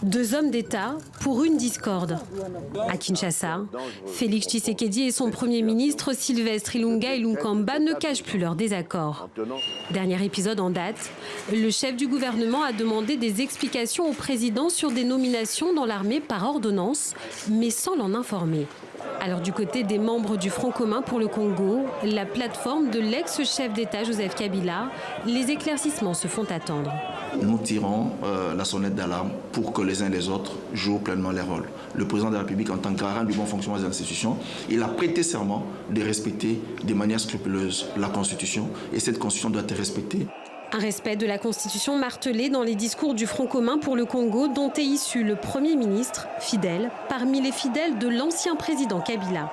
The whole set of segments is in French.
Deux hommes d'État pour une discorde. À Kinshasa, Félix Tshisekedi et son Premier ministre Sylvestre Ilunga Ilunkamba ne cachent plus leur désaccord. Dernier épisode en date, le chef du gouvernement a demandé des explications au président sur des nominations dans l'armée par ordonnance, mais sans l'en informer. Alors du côté des membres du Front commun pour le Congo, la plateforme de l'ex-chef d'État Joseph Kabila, les éclaircissements se font attendre. Nous tirons la sonnette d'alarme pour que les uns et les autres jouent pleinement les rôles. Le président de la République, en tant que garant du bon fonctionnement des institutions, il a prêté serment de respecter de manière scrupuleuse la Constitution et cette Constitution doit être respectée. Un respect de la Constitution martelé dans les discours du Front commun pour le Congo dont est issu le Premier ministre, fidèle, parmi les fidèles de l'ancien président Kabila.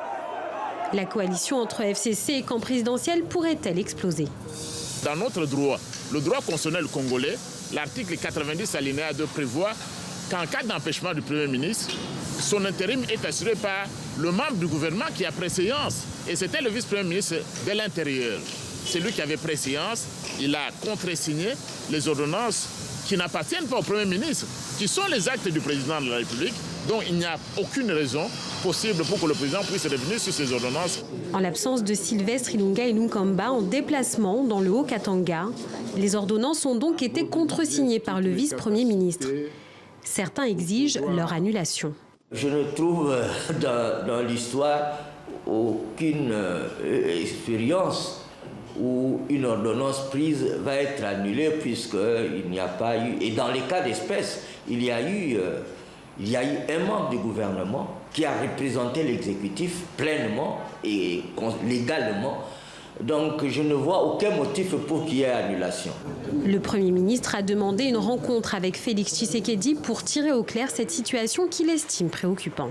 La coalition entre FCC et camp présidentiel pourrait-elle exploser? Dans notre droit, le droit constitutionnel congolais, l'article 90 alinéa 2 prévoit qu'en cas d'empêchement du Premier ministre, son intérim est assuré par le membre du gouvernement qui a préséance. Et c'était le vice-premier ministre de l'Intérieur. C'est lui qui avait préséance. Il a contresigné les ordonnances qui n'appartiennent pas au Premier ministre, qui sont les actes du président de la République, dont il n'y a aucune raison possible pour que le président puisse revenir sur ces ordonnances. En l'absence de Sylvestre Ilunga Ilunkamba en déplacement dans le Haut-Katanga, les ordonnances ont donc été contresignées par le vice-premier ministre. Certains exigent leur annulation. Je ne trouve dans l'histoire aucune expérience où une ordonnance prise va être annulée puisqu'il n'y a pas eu, et dans les cas d'espèce, il y a eu un membre du gouvernement qui a représenté l'exécutif pleinement et légalement. Donc je ne vois aucun motif pour qu'il y ait annulation. Le Premier ministre a demandé une rencontre avec Félix Tshisekedi pour tirer au clair cette situation qu'il estime préoccupante.